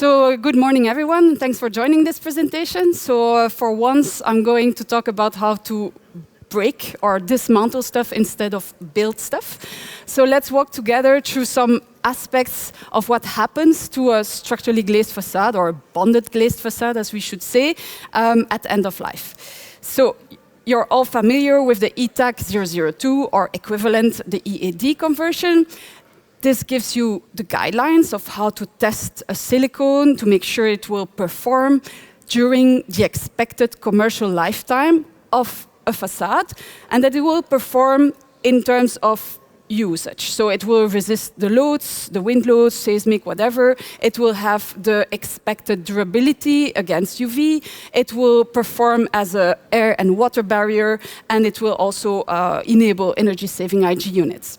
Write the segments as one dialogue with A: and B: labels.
A: So good morning, everyone. Thanks for joining this presentation. So for once, I'm going to talk about how to break or dismantle stuff instead of build stuff. So let's walk together through some aspects of what happens to a structurally glazed facade, or bonded glazed facade, as we should say, at the end of life. So you're all familiar with the ETAC 002, or equivalent, the EAD conversion. This gives you the guidelines of how to test a silicone to make sure it will perform during the expected commercial lifetime of a facade, and that it will perform in terms of usage. So it will resist the loads, the wind loads, seismic, whatever. It will have the expected durability against UV. It will perform as an air and water barrier, and it will also enable energy-saving IG units.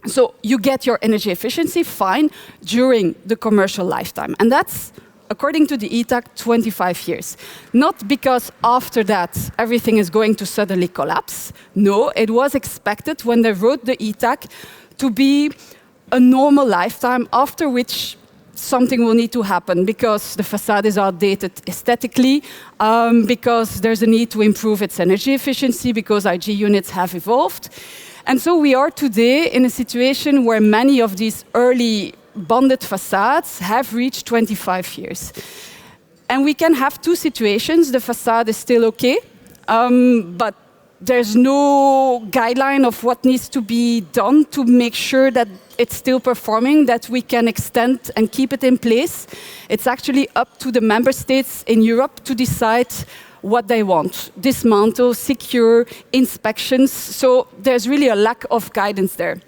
A: So you get your energy efficiency fine during the commercial lifetime. And that's, according to the ETAC, 25 years. Not because after that everything is going to suddenly collapse. No, it was expected when they wrote the ETAC to be a normal lifetime after which something will need to happen because the facade is outdated aesthetically, because there's a need to improve its energy efficiency because IG units have evolved. And so we are today in a situation where many of these early bonded facades have reached 25 years. And we can have two situations. The facade is still okay, but there's no guideline of what needs to be done to make sure that it's still performing, that we can extend and keep it in place. It's actually up to the member states in Europe to decide what they want: dismantle, secure, inspections. So there's really a lack of guidance there.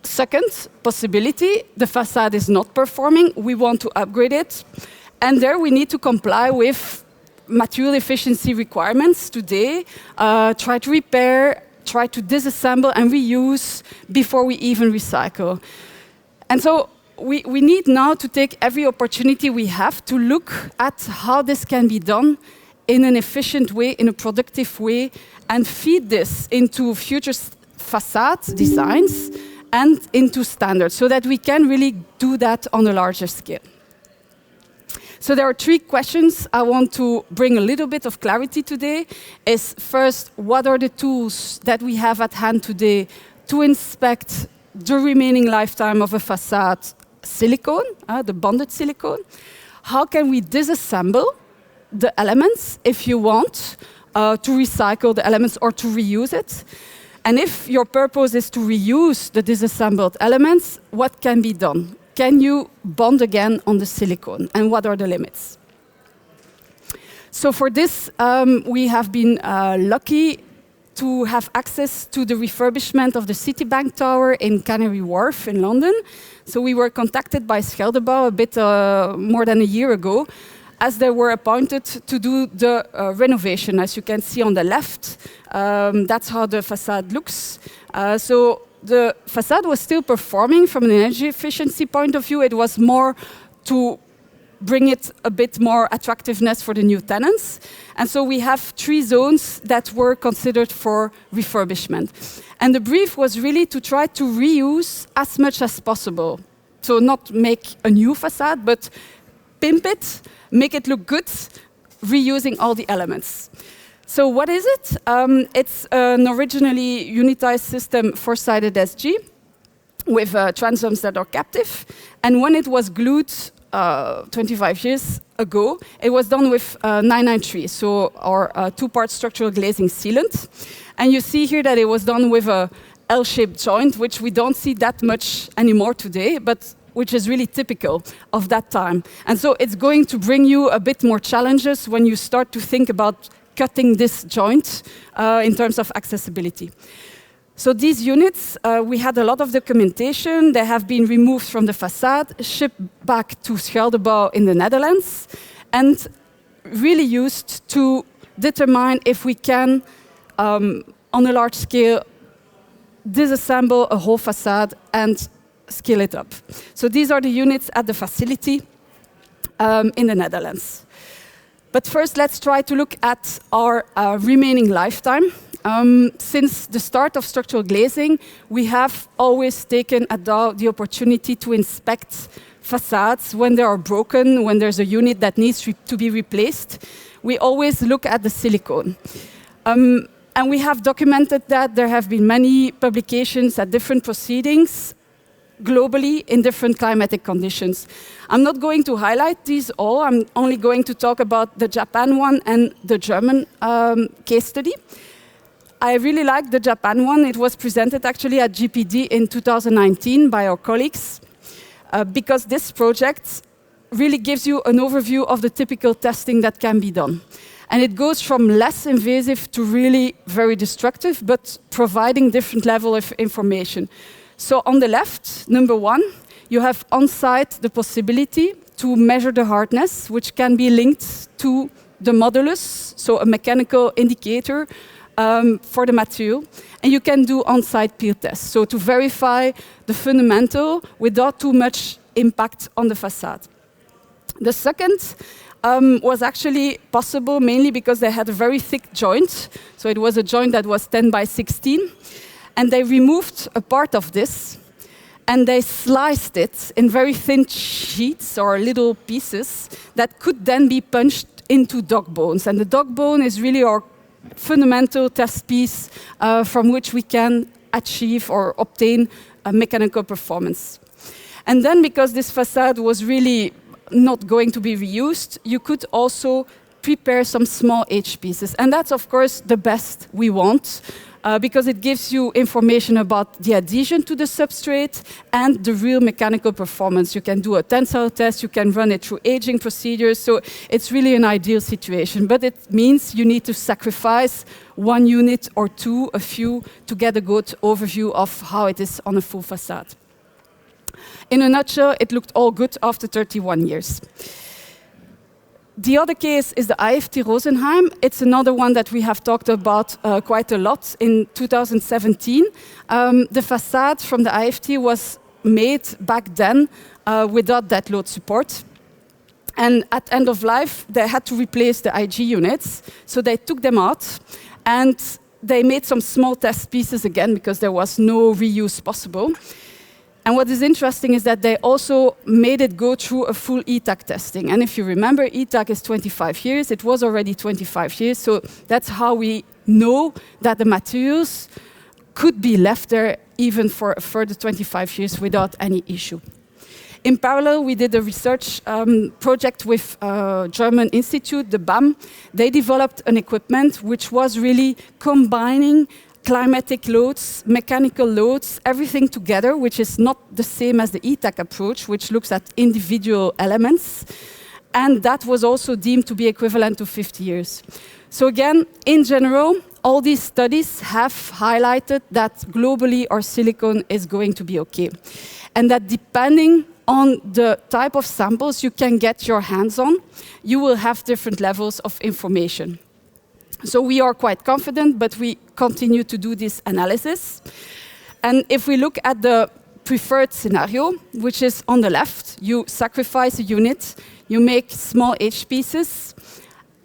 A: Second possibility, the facade is not performing, we want to upgrade it, and there we need to comply with material efficiency requirements today, try to repair, try to disassemble and reuse before we even recycle. And so we need now to take every opportunity we have to look at how this can be done in an efficient way, in a productive way, and feed this into future facade designs and into standards so that we can really do that on a larger scale. So there are three questions I want to bring a little bit of clarity today. Is first, what are the tools that we have at hand today to inspect the remaining lifetime of a facade silicone, the bonded silicone? How can we disassemble the elements if you want to recycle the elements or to reuse it? And if your purpose is to reuse the disassembled elements, what can be done? Can you bond again on the silicone? And what are the limits? So for this, we have been lucky to have access to the refurbishment of the CITIBANK tower in Canary Wharf in London. So we were contacted by Scheldebouw a bit more than a year ago, as they were appointed to do the renovation. As you can see on the left, that's how the facade looks. So the facade was still performing from an energy efficiency point of view. It was more to bring it a bit more attractiveness for the new tenants. And so we have 3 zones that were considered for refurbishment. And the brief was really to try to reuse as much as possible. So not make a new facade, but pimp it, make it look good, reusing all the elements. So what is it? It's an originally unitized system, 4-sided SG, with transoms that are captive. And when it was glued 25 years ago, it was done with 993, so our 2-part structural glazing sealant. And you see here that it was done with a L-shaped joint, which we don't see that much anymore today, but which is really typical of that time. And so it's going to bring you a bit more challenges when you start to think about cutting this joint in terms of accessibility. So these units, we had a lot of documentation. They have been removed from the facade, shipped back to Scheldebouw in the Netherlands, and really used to determine if we can, on a large scale, disassemble a whole facade and scale it up. So these are the units at the facility in the Netherlands. But first, let's try to look at our remaining lifetime. Since the start of structural glazing, we have always taken at Dow the opportunity to inspect facades, when they are broken, when there's a unit that needs to be replaced, we always look at the silicone. And we have documented that there have been many publications at different proceedings globally in different climatic conditions. I'm not going to highlight these all. I'm only going to talk about the Japan one and the German case study. I really like the Japan one. It was presented actually at GPD in 2019 by our colleagues because this project really gives you an overview of the typical testing that can be done. And it goes from less invasive to really very destructive, but providing different level of information. So on the left, number one, you have on-site the possibility to measure the hardness, which can be linked to the modulus, so a mechanical indicator for the material. And you can do on-site peel tests, so to verify the fundamental without too much impact on the facade. The second was actually possible mainly because they had a very thick joint. So it was a joint that was 10 by 16. And they removed a part of this and they sliced it in very thin sheets or little pieces that could then be punched into dog bones. And the dog bone is really our fundamental test piece from which we can achieve or obtain a mechanical performance. And then because this facade was really not going to be reused, you could also prepare some small H pieces. And that's, of course, the best we want, because it gives you information about the adhesion to the substrate and the real mechanical performance. You can do a tensile test, you can run it through aging procedures, so it's really an ideal situation. But it means you need to sacrifice one unit or two, a few, to get a good overview of how it is on a full facade. In a nutshell, it looked all good after 31 years. The other case is the IFT Rosenheim. It's another one that we have talked about quite a lot. In 2017, the facade from the IFT was made back then without dead load support. And at end of life, they had to replace the IG units. So they took them out and they made some small test pieces again because there was no reuse possible. And what is interesting is that they also made it go through a full ETAC testing. And if you remember, ETAC is 25 years. It was already 25 years. So that's how we know that the materials could be left there even for a further 25 years without any issue. In parallel, we did a research project with a German institute, the BAM. They developed an equipment which was really combining climatic loads, mechanical loads, everything together, which is not the same as the ETAC approach, which looks at individual elements. And that was also deemed to be equivalent to 50 years. So again, in general, all these studies have highlighted that globally our silicone is going to be okay. And that depending on the type of samples you can get your hands on, you will have different levels of information. So we are quite confident, but we continue to do this analysis. And if we look at the preferred scenario, which is on the left, you sacrifice a unit, you make small H pieces,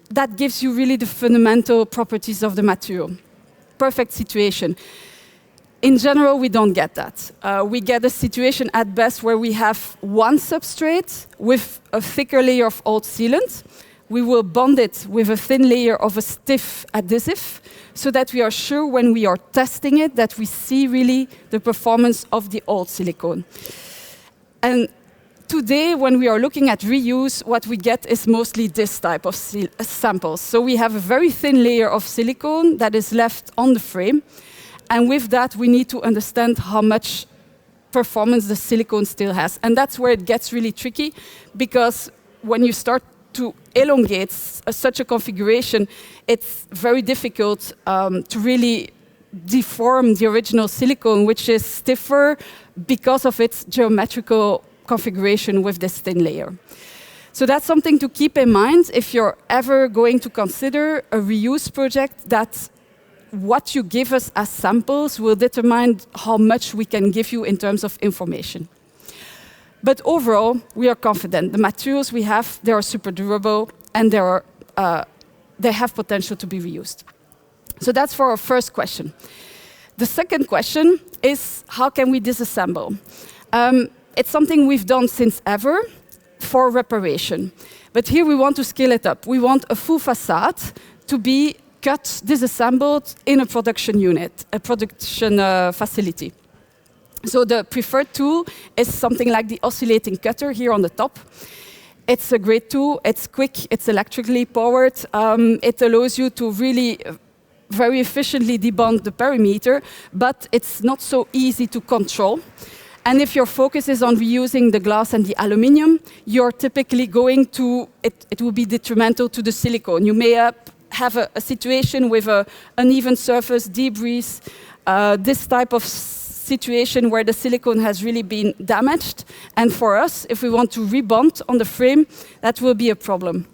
A: that gives you really the fundamental properties of the material. Perfect situation. In general, we don't get that. We get a situation at best where we have one substrate with a thicker layer of old sealant. We will bond it with a thin layer of a stiff adhesive so that we are sure when we are testing it that we see really the performance of the old silicone. And today, when we are looking at reuse, what we get is mostly this type of samples. So we have a very thin layer of silicone that is left on the frame. And with that, we need to understand how much performance the silicone still has. And that's where it gets really tricky, because when you start to elongate such a configuration, it's very difficult to really deform the original silicone, which is stiffer because of its geometrical configuration with this thin layer. So that's something to keep in mind if you're ever going to consider a reuse project, that what you give us as samples will determine how much we can give you in terms of information. But overall, we are confident. The materials we have, they are super durable and they have potential to be reused. So that's for our first question. The second question is, how can we disassemble? it's something we've done since ever for reparation. But here we want to scale it up. We want a full facade to be cut, disassembled in a production unit, a production facility. So the preferred tool is something like the oscillating cutter here on the top. It's a great tool, it's quick, it's electrically powered. It allows you to really very efficiently debond the perimeter, but it's not so easy to control. And if your focus is on reusing the glass and the aluminium, you're typically going to, it will be detrimental to the silicone. You may have a situation with an uneven surface, debris, this type of situation where the silicone has really been damaged. And for us, if we want to rebond on the frame, that will be a problem.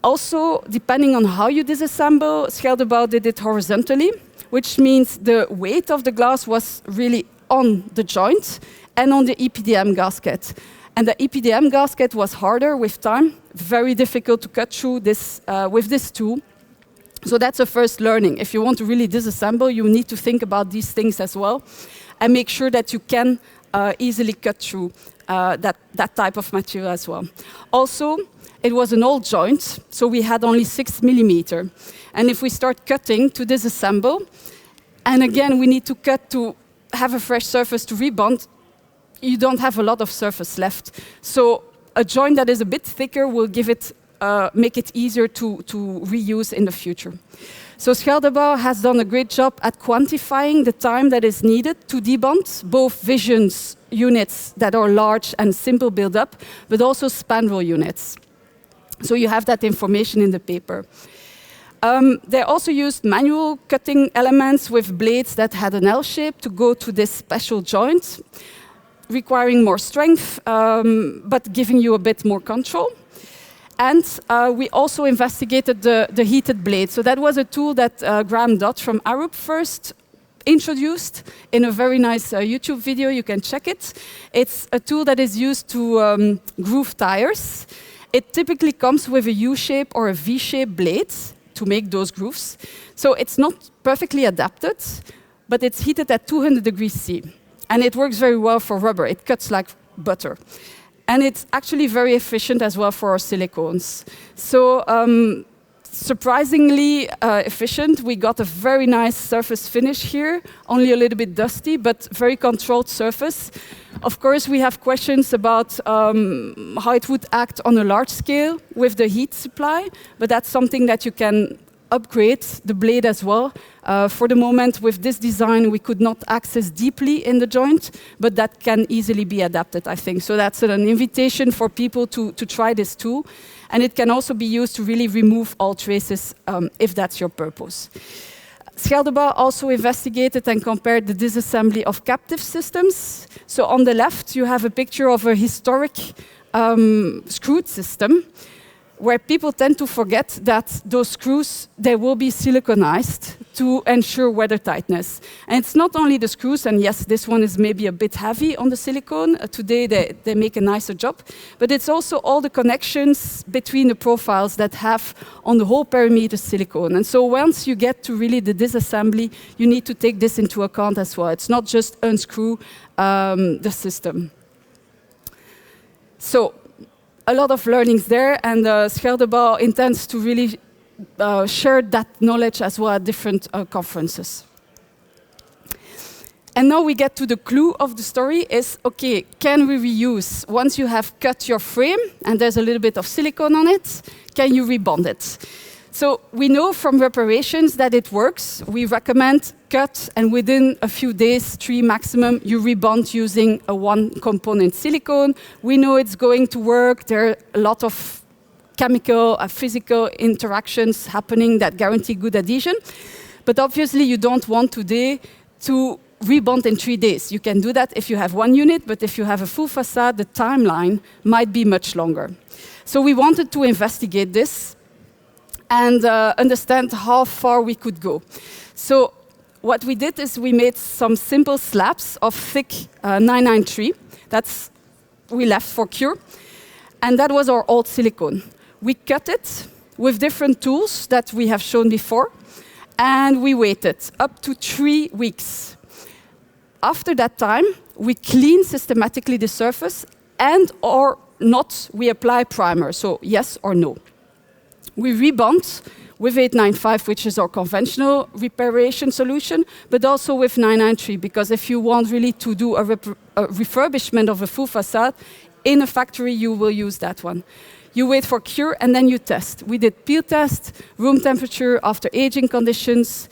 A: Also, depending on how you disassemble, Schelderbouw did it horizontally, which means the weight of the glass was really on the joint and on the EPDM gasket. And the EPDM gasket was harder with time, very difficult to cut through this, with this tool. So that's a first learning. If you want to really disassemble, you need to think about these things as well and make sure that you can easily cut through that type of material as well. Also, it was an old joint, so we had only 6 millimeter. And if we start cutting to disassemble, and again, we need to cut to have a fresh surface to rebond, you don't have a lot of surface left. So a joint that is a bit thicker will give it, make it easier to reuse in the future. So Schelderbouw has done a great job at quantifying the time that is needed to debond, both visions units that are large and simple build-up, but also spandrel units. So you have that information in the paper. They also used manual cutting elements with blades that had an L shape to go to this special joint, requiring more strength, but giving you a bit more control. And we also investigated the heated blade. So that was a tool that Graham Dodd from Arup first introduced in a very nice YouTube video. You can check it. It's a tool that is used to groove tires. It typically comes with a U-shape or a V-shape blade to make those grooves. So it's not perfectly adapted, but it's heated at 200 degrees C. And it works very well for rubber. It cuts like butter. And it's actually very efficient as well for our silicones. So surprisingly efficient. We got a very nice surface finish here, only a little bit dusty, but very controlled surface. Of course, we have questions about how it would act on a large scale with the heat supply, but that's something that you can upgrade the blade as well. For the moment, with this design, we could not access deeply in the joint, but that can easily be adapted, I think. So that's an invitation for people to try this tool. And it can also be used to really remove all traces if that's your purpose. Schelderbouw also investigated and compared the disassembly of captive systems. So on the left, you have a picture of a historic screwed system, where people tend to forget that those screws, they will be siliconized to ensure weather tightness. And it's not only the screws, and yes, this one is maybe a bit heavy on the silicone. Today, they make a nicer job. But it's also all the connections between the profiles that have on the whole perimeter silicone. And so once you get to really the disassembly, you need to take this into account as well. It's not just unscrew the system. So, a lot of learnings there, and Schelderbouw intends to really share that knowledge as well at different conferences. And now we get to the clue of the story is, okay, can we reuse? Once you have cut your frame, and there's a little bit of silicone on it, can you rebond it? So we know from reparations that it works. We recommend cut, and within a few days, 3 maximum, you rebond using a one-component silicone. We know it's going to work. There are a lot of chemical, physical interactions happening that guarantee good adhesion. But obviously, you don't want today to rebond in 3 days. You can do that if you have one unit, but if you have a full facade, the timeline might be much longer. So we wanted to investigate this and understand how far we could go. So what we did is we made some simple slabs of thick 993. That's we left for cure. And that was our old silicone. We cut it with different tools that we have shown before, and we waited up to 3 weeks. After that time, we clean systematically the surface, and or not, we apply primer, so yes or no. We rebond with 895, which is our conventional reparation solution, but also with 993, because if you want really to do a refurbishment of a full facade in a factory, you will use that one. You wait for cure, and then you test. We did peel test, room temperature, after aging conditions,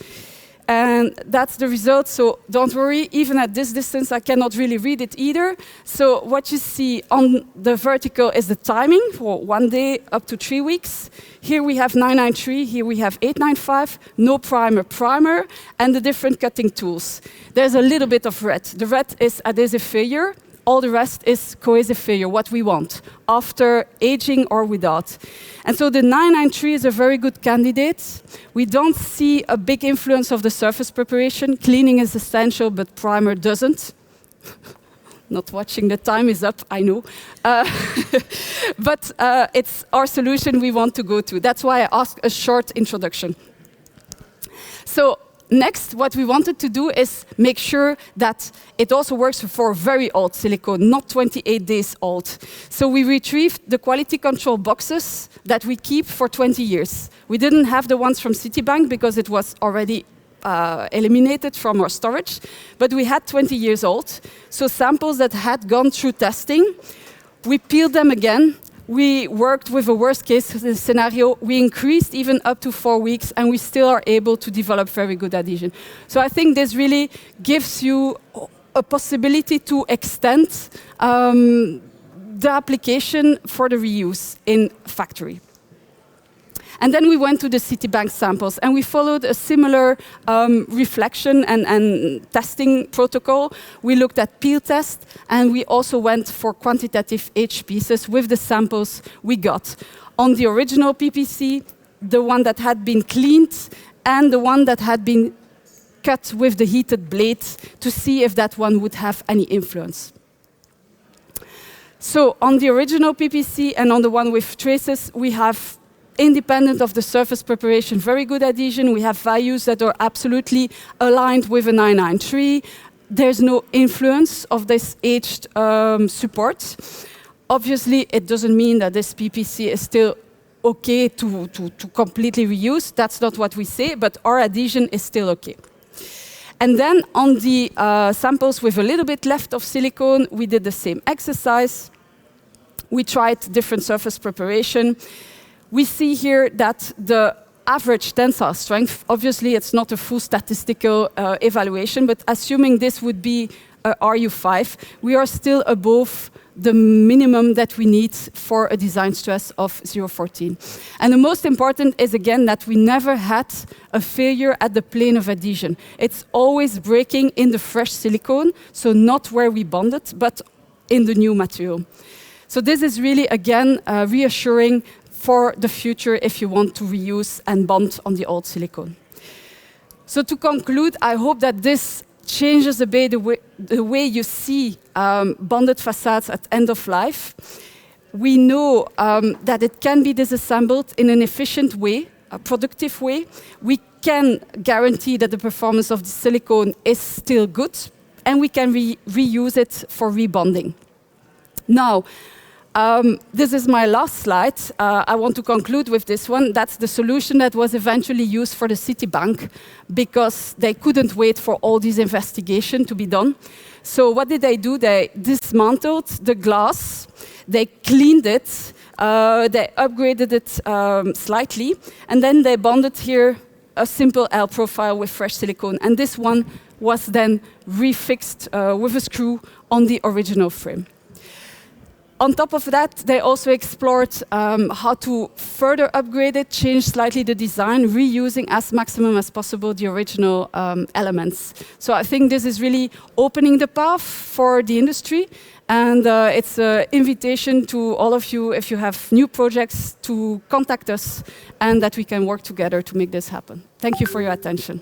A: and that's the result. So don't worry, even at this distance, I cannot really read it either. So what you see on the vertical is the timing for 1 day up to 3 weeks. Here we have 993, here we have 895, no primer, and the different cutting tools. There's a little bit of red. The red is adhesive failure. All the rest is cohesive failure, what we want, after aging or without. And so the 993 is a very good candidate. We don't see a big influence of the surface preparation. Cleaning is essential, but primer doesn't. Not watching, the time is up, I know. But it's our solution we want to go to. That's why I asked a short introduction. So next, what we wanted to do is make sure that it also works for very old silicone, not 28 days old. So we retrieved the quality control boxes that we keep for 20 years. We didn't have the ones from CITIBANK because it was already eliminated from our storage, but we had 20 years old. So samples that had gone through testing, we peeled them again. We worked with a worst case scenario. We increased even up to 4 weeks, and we still are able to develop very good adhesion. So I think this really gives you a possibility to extend the application for the reuse in factory. And then we went to the CITIBANK samples, and we followed a similar reflection and testing protocol. We looked at peel test, and we also went for quantitative age pieces with the samples we got on the original PPC, the one that had been cleaned, and the one that had been cut with the heated blade to see if that one would have any influence. So on the original PPC and on the one with traces, we have, independent of the surface preparation, very good adhesion. We have values that are absolutely aligned with a 993. There's no influence of this aged support. Obviously, it doesn't mean that this PPC is still okay to completely reuse. That's not what we say, but our adhesion is still okay. And then on the samples with a little bit left of silicone, we did the same exercise. We tried different surface preparation. We see here that the average tensile strength, obviously it's not a full statistical evaluation, but assuming this would be RU5, we are still above the minimum that we need for a design stress of 0.14. And the most important is, again, that we never had a failure at the plane of adhesion. It's always breaking in the fresh silicone, so not where we bonded, but in the new material. So this is really, again, reassuring for the future if you want to reuse and bond on the old silicone. So to conclude, I hope that this changes a bit the way you see bonded facades at end of life. We know that it can be disassembled in an efficient way, a productive way. We can guarantee that the performance of the silicone is still good, and we can reuse it for rebonding. Now, this is my last slide. I want to conclude with this one. That's the solution that was eventually used for the CITIBANK because they couldn't wait for all this investigation to be done. So what did they do? They dismantled the glass, they cleaned it, they upgraded it slightly, and then they bonded here a simple L profile with fresh silicone. And this one was then refixed with a screw on the original frame. On top of that, they also explored how to further upgrade it, change slightly the design, reusing as maximum as possible the original elements. So I think this is really opening the path for the industry, and it's an invitation to all of you, if you have new projects, to contact us and that we can work together to make this happen. Thank you for your attention.